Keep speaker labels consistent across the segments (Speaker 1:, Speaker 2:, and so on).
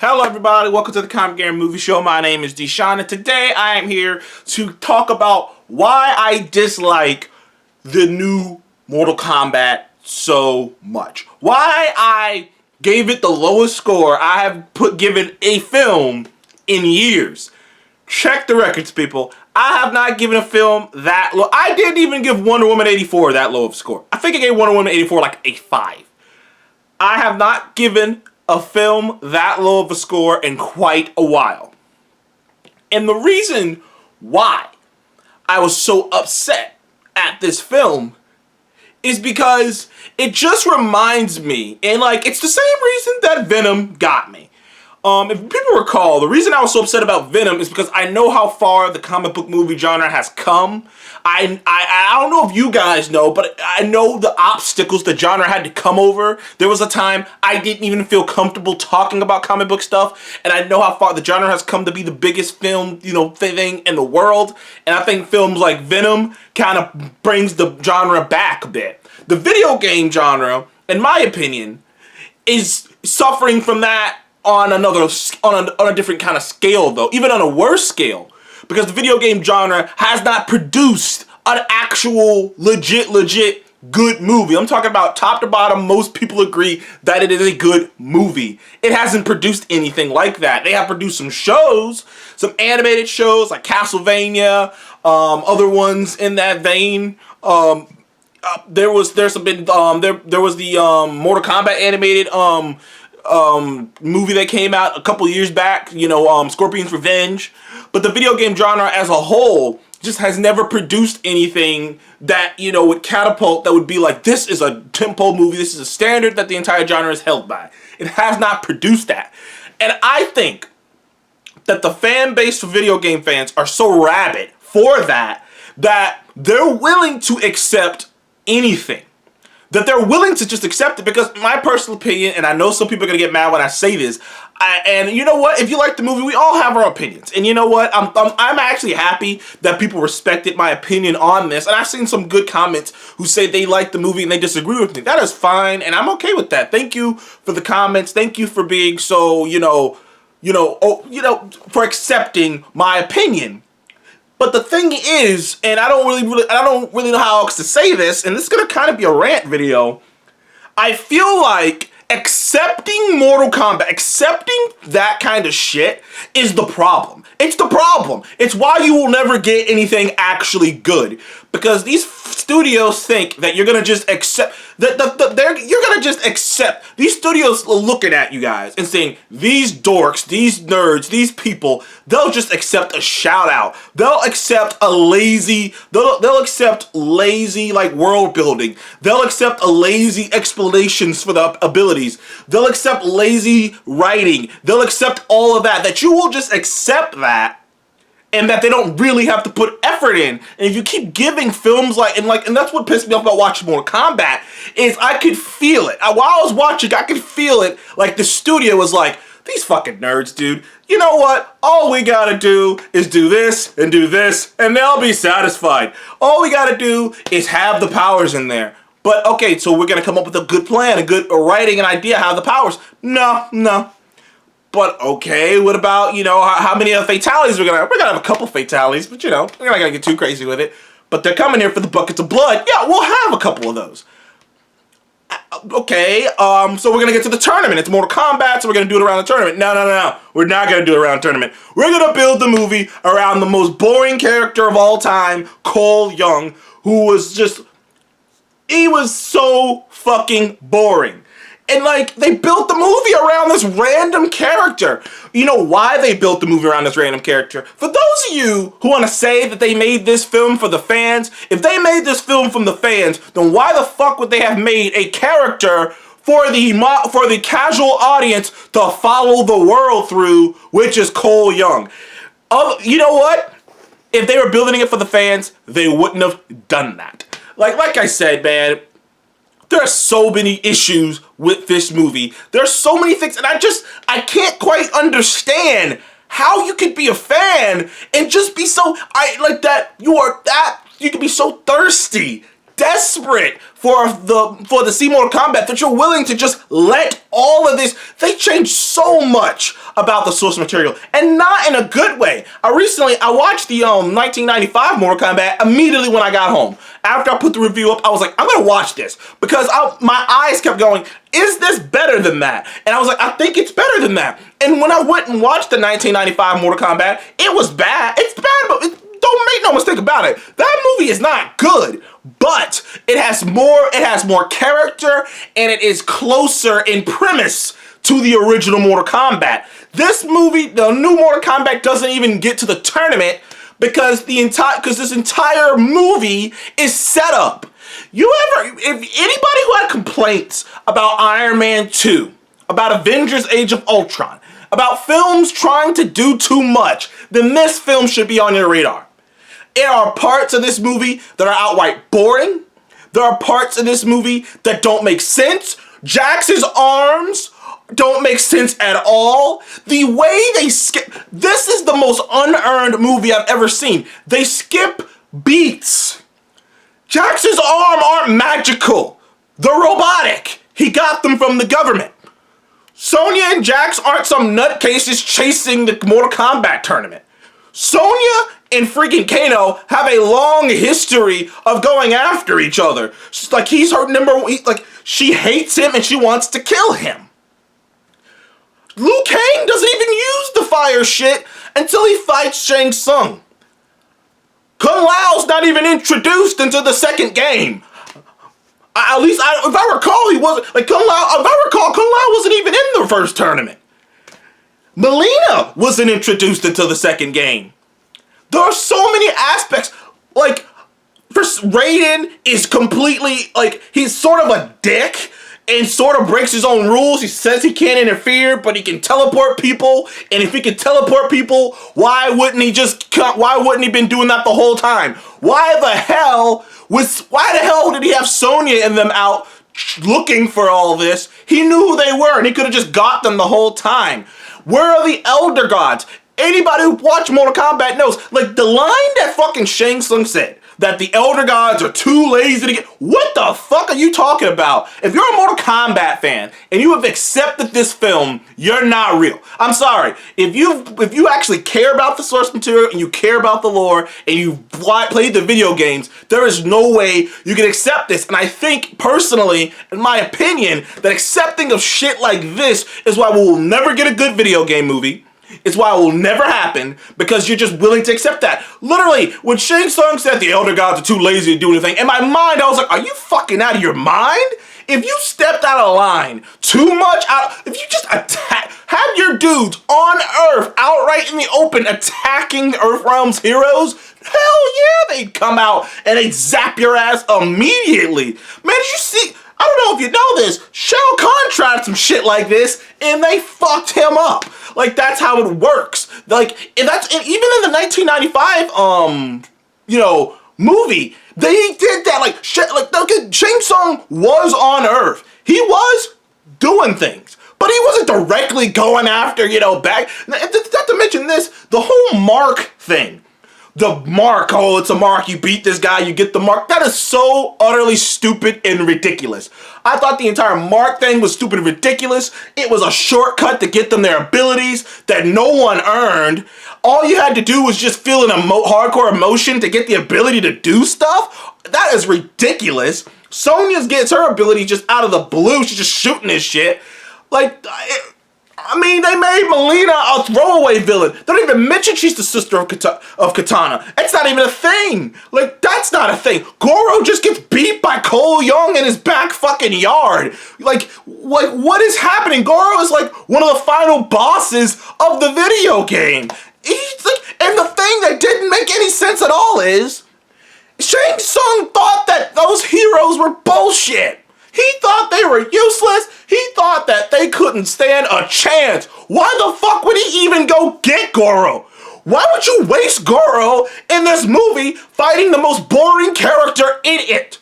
Speaker 1: Hello everybody, welcome to the Comic Game Movie Show. My name is Deshaun and today I am here to talk about why I dislike the new Mortal Kombat so much. Why I gave it the lowest score I have given a film in years. Check the records, people. I have not given a film that low. I didn't even give Wonder Woman 84 that low of a score. I think I gave Wonder Woman 84 like a 5. I have not given a film that low of a score in quite a while. And the reason why I was so upset at this film is because it just reminds me, and like it's the same reason that Venom got me. If people recall, the reason I was so upset about Venom is because I know how far the comic book movie genre has come. I don't know if you guys know, but I know the obstacles the genre had to come over. There was a time I didn't even feel comfortable talking about comic book stuff, and I know how far the genre has come to be the biggest film, thing in the world. And I think films like Venom kind of brings the genre back a bit. The video game genre, in my opinion, is suffering from that on a different kind of scale, though, even on a worse scale, because the video game genre has not produced an actual legit good movie. I'm talking about top to bottom. Most people agree that it is a good movie. It hasn't produced anything like that. They have produced some shows, some animated shows like Castlevania, other ones in that vein. There was the Mortal Kombat animated movie that came out a couple years back, Scorpion's Revenge. But the video game genre as a whole just has never produced anything that, would catapult, that would be like, this is a tentpole movie, this is a standard that the entire genre is held by. It has not produced that. And I think that the fan base for video game fans are so rabid for that they're willing to accept anything. That they're willing to just accept it, because my personal opinion, and I know some people are going to get mad when I say this, and you know what, if you like the movie, we all have our opinions, and you know what, I'm actually happy that people respected my opinion on this, and I've seen some good comments who say they like the movie and they disagree with me. That is fine, and I'm okay with that. Thank you for the comments, thank you for being so, for accepting my opinion. But the thing is, and I don't really know how else to say this, and this is gonna kind of be a rant video. I feel like accepting Mortal Kombat, accepting that kind of shit is the problem. It's the problem. It's why you will never get anything actually good, because these studios think that you're gonna just accept you're gonna just accept. These studios are looking at you guys and saying, these dorks, these nerds, these people, they'll just accept a shout out. They'll accept a lazy, they'll accept lazy like world building. They'll accept a lazy explanations for the abilities. They'll accept lazy writing. They'll accept all of that. That you will just accept that. And that they don't really have to put effort in. And if you keep giving films and that's what pissed me off about watching Mortal Kombat, is I could feel it. While I was watching, I could feel it, like the studio was like, these fucking nerds, dude. You know what? All we gotta do is do this, and they'll be satisfied. All we gotta do is have the powers in there. But okay, so we're gonna come up with a good plan, a good writing, an idea, how the powers. No. But okay, what about, how many fatalities we're gonna have a couple fatalities, but we're not gonna get too crazy with it. But they're coming here for the buckets of blood. Yeah, we'll have a couple of those. Okay, so we're gonna get to the tournament. It's Mortal Kombat, so we're gonna do it around the tournament. No. We're not gonna do it around the tournament. We're gonna build the movie around the most boring character of all time, Cole Young, who was he was so fucking boring. And they built the movie around this random character. You know why they built the movie around this random character? For those of you who want to say that they made this film for the fans, if they made this film from the fans, then why the fuck would they have made a character for the casual audience to follow the world through, which is Cole Young? You know what? If they were building it for the fans, they wouldn't have done that. Like I said, man, there are so many issues with this movie. There are so many things, and I can't quite understand how you could be a fan and just be so, you can be so thirsty desperate for the C Mortal Kombat that you're willing to just let all of this. They changed so much about the source material, and not in a good way. I watched the 1995 Mortal Kombat immediately when I got home. After I put the review up, I was like, I'm gonna watch this because my eyes kept going, is this better than that? And I was like, I think it's better than that. And when I went and watched the 1995 Mortal Kombat, it was bad. It's bad, but don't make no mistake about it. That movie is not good, but it has more character, and it is closer in premise to the original Mortal Kombat. This movie, the new Mortal Kombat, doesn't even get to the tournament because this entire movie is set up. If anybody who had complaints about Iron Man 2, about Avengers Age of Ultron, about films trying to do too much, then this film should be on your radar. There are parts of this movie that are outright boring. There are parts of this movie that don't make sense. Jax's arms don't make sense at all. The way they skip, this is the most unearned movie I've ever seen. They skip beats. Jax's arms aren't magical. They're robotic. He got them from the government. Sonya and Jax aren't some nutcases chasing the Mortal Kombat tournament. Sonya and freaking Kano have a long history of going after each other. Like he's her like she hates him and she wants to kill him. Liu Kang doesn't even use the fire shit until he fights Shang Tsung. Kung Lao's not even introduced into the second game. If I recall, he wasn't, like Kung Lao, if I recall, Kung Lao wasn't even in the first tournament. Melina wasn't introduced until the second game. There are so many aspects, like, Raiden is completely, like, he's sort of a dick and sort of breaks his own rules. He says he can't interfere, but he can teleport people, and if he can teleport people, why wouldn't he been doing that the whole time? Why the hell did he have Sonya and them out looking for all this? He knew who they were, and he could have just got them the whole time. Where are the Elder Gods? Anybody who watched Mortal Kombat knows, like, the line that fucking Shang Tsung said, that the Elder Gods are too lazy to get, what the fuck are you talking about? If you're a Mortal Kombat fan and you have accepted this film, you're not real. I'm sorry. If you actually care about the source material and you care about the lore and you played the video games, there is no way you can accept this. And I think, personally, in my opinion, that accepting of shit like this is why we will never get a good video game movie. It's why it will never happen, because you're just willing to accept that. Literally, when Shang Tsung said the Elder Gods are too lazy to do anything, in my mind, I was like, are you fucking out of your mind? If you stepped out of line too much, if you just have your dudes on Earth, outright in the open, attacking Earthrealm's heroes, hell yeah, they'd come out and they'd zap your ass immediately. Man, did you see? I don't know if you know this, Shao Kahn tried some shit like this, and they fucked him up. Like, that's how it works. Like, and even in the 1995, movie, they did that. Like Shang Tsung was on Earth. He was doing things, but he wasn't directly going after, back. Not to mention this, the whole mark thing. The mark, oh, it's a mark, you beat this guy, you get the mark. That is so utterly stupid and ridiculous. I thought the entire mark thing was stupid and ridiculous. It was a shortcut to get them their abilities that no one earned. All you had to do was just feel an hardcore emotion to get the ability to do stuff. That is ridiculous. Sonya gets her ability just out of the blue. She's just shooting this shit. Like, they made Melina a throwaway villain. They don't even mention she's the sister of Katana. It's not even a thing. Like, that's not a thing. Goro just gets beat by Cole Young in his back fucking yard. Like, what is happening? Goro is like one of the final bosses of the video game. He's like, and the thing that didn't make any sense at all is Shang Tsung thought that those heroes were bullshit. He thought they were useless. He thought that they couldn't stand a chance. Why the fuck would he even go get Goro? Why would you waste Goro in this movie fighting the most boring character in it?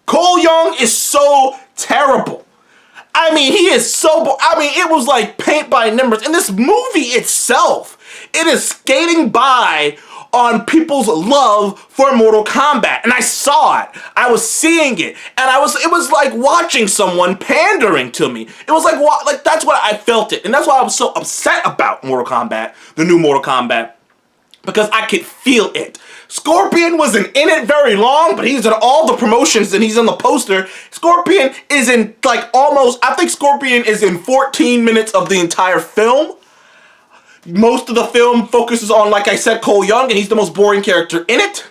Speaker 1: Cole Young is so terrible. He is so it was like paint by numbers. In this movie itself, it is skating by on people's love for Mortal Kombat, and I saw it. I was seeing it, and it was like watching someone pandering to me. It was like that's what I felt it, and that's why I was so upset about Mortal Kombat, the new Mortal Kombat, because I could feel it. Scorpion wasn't in it very long, but he's in all the promotions and he's on the poster. Scorpion is in like almost, I think Scorpion is in 14 minutes of the entire film. Most of the film focuses on, like I said, Cole Young, and he's the most boring character in it.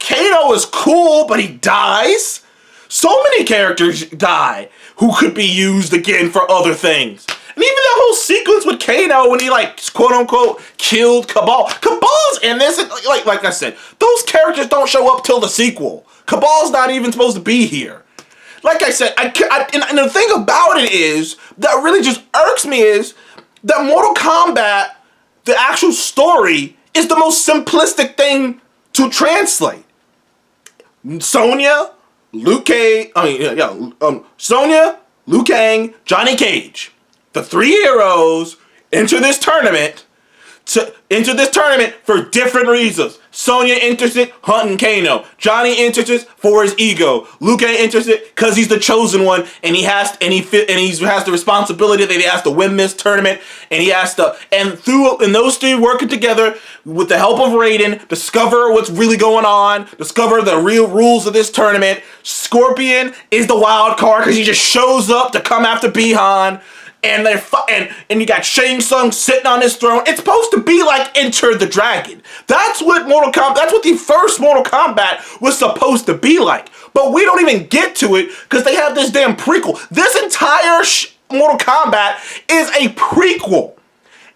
Speaker 1: Kano is cool, but he dies. So many characters die who could be used again for other things. And even that whole sequence with Kano when he, like, quote-unquote, killed Cabal. Cabal's in this. Like I said, those characters don't show up till the sequel. Cabal's not even supposed to be here. Like I said, and the thing about it is, that really just irks me is, that Mortal Kombat, the actual story, is the most simplistic thing to translate. Sonya, Sonya, Liu Kang, Johnny Cage. The three heroes enter this tournament for different reasons. Sonya enters it hunting Kano. Johnny enters it for his ego. Liu Kang enters it because he's the chosen one, and he has the responsibility that he has to win this tournament, and those three working together with the help of Raiden, discover what's really going on, discover the real rules of this tournament. Scorpion is the wild card because he just shows up to come after Bihan. And you got Shang Tsung sitting on his throne. It's supposed to be like Enter the Dragon. That's what the first Mortal Kombat was supposed to be like. But we don't even get to it because they have this damn prequel. This entire Mortal Kombat is a prequel.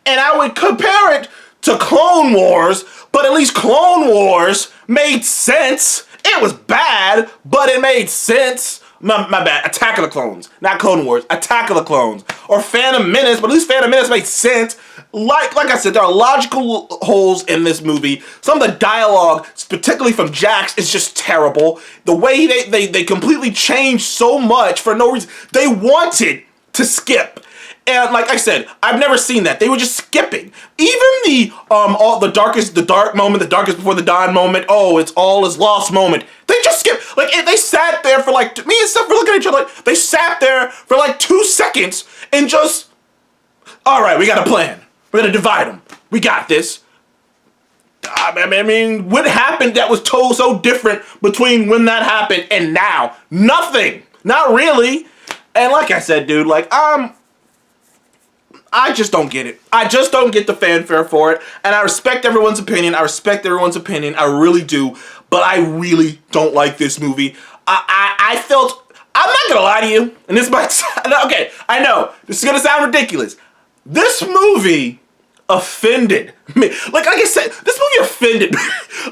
Speaker 1: And I would compare it to Clone Wars, but at least Clone Wars made sense. It was bad, but it made sense. My bad. Attack of the Clones. Not Clone Wars. Attack of the Clones. Or Phantom Menace, but at least Phantom Menace made sense. Like I said, there are logical holes in this movie. Some of the dialogue, particularly from Jax, is just terrible. The way they completely changed so much for no reason. They wanted to skip. And like I said, I've never seen that. They were just skipping. Even the dark moment, the darkest before the dawn moment, it's all is lost moment. They just skipped. Like, they sat there for like, me and Steph were looking at each other like, they sat there for like 2 seconds and just, all right, we got a plan. We're gonna divide them. We got this. I mean, what happened that was so different between when that happened and now? Nothing. Not really. And like I said, dude, I just don't get it. I just don't get the fanfare for it. And I respect everyone's opinion. I really do. But I really don't like this movie. I felt, I'm not going to lie to you. And this might sound, okay, I know. This is going to sound ridiculous. This movie offended me. Like I said, this movie offended me.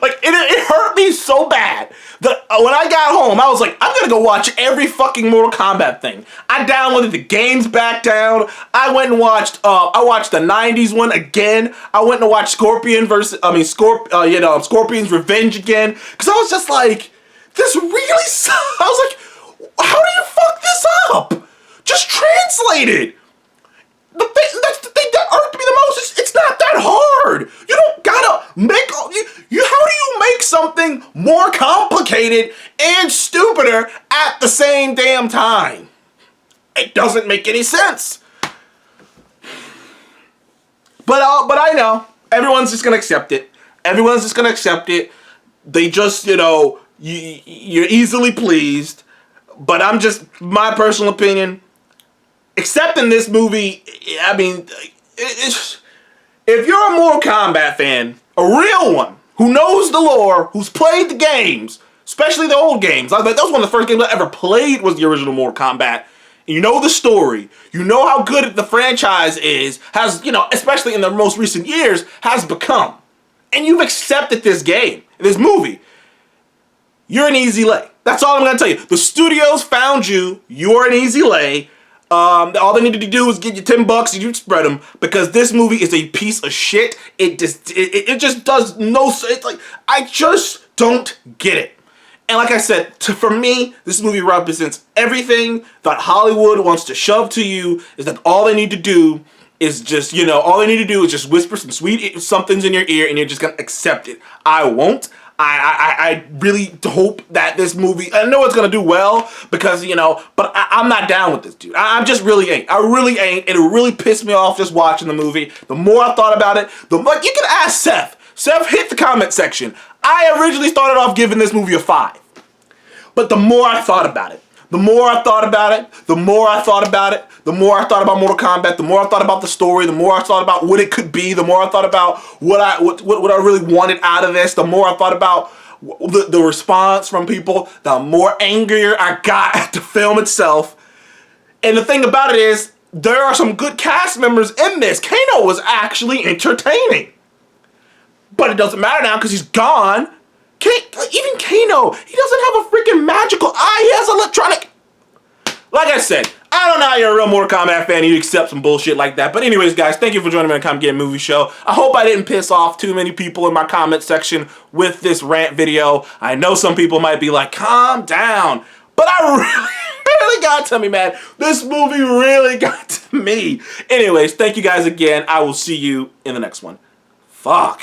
Speaker 1: Like, it hurt me so bad that when I got home, I was like, I'm gonna go watch every fucking Mortal Kombat thing. I downloaded the games back down. I went and watched, I watched the 90s one again. I went and watched Scorpion's Revenge again. Cause I was just like, this really sucks. I was like, how do you fuck this up? Just translate it. That's the thing that irked me the most. It's not that hard. You don't gotta make how do you make something more complicated and stupider at the same damn time? It doesn't make any sense. But I know everyone's just gonna accept it. Everyone's just gonna accept it. They just, you're easily pleased. But I'm just, my personal opinion, accepting this movie, I mean, if you're a Mortal Kombat fan, a real one, who knows the lore, who's played the games, especially the old games, that was one of the first games I ever played was the original Mortal Kombat, and you know the story, you know how good the franchise has, especially in the most recent years, has become, and you've accepted this game, this movie, you're an easy lay. That's all I'm going to tell you. The studios found you, you're an easy lay. All they needed to do was get you $10 and you spread them, because this movie is a piece of shit. It just does no, it's like, I just don't get it. And like I said, for me, this movie represents everything that Hollywood wants to shove to you, is that all they need to do is just, you know, all they need to do is just whisper some sweet somethings in your ear and you're just gonna accept it. I won't. I really hope that this movie, I know it's gonna do well because, you know, but I'm not down with this, dude. I'm just really ain't. I really ain't. It really pissed me off just watching the movie. The more I thought about it, the more, you can ask Seth. Seth, hit the comment section. I originally started off giving this movie a 5. But the more I thought about it, the more I thought about it, the more I thought about it, the more I thought about Mortal Kombat, the more I thought about the story, the more I thought about what it could be, the more I thought about what I really wanted out of this, the more I thought about the response from people, the more angrier I got at the film itself. And the thing about it is, there are some good cast members in this. Kano was actually entertaining. But it doesn't matter now because he's gone. Even Kano, he doesn't have a freaking magical eye. He has electronic. Like I said, I don't know how you're a real Mortal Kombat fan and you accept some bullshit like that. But anyways, guys, thank you for joining me on the Comic Game Movie Show. I hope I didn't piss off too many people in my comment section with this rant video. I know some people might be like, calm down. But I really got to me, man. This movie really got to me. Anyways, thank you guys again. I will see you in the next one. Fuck.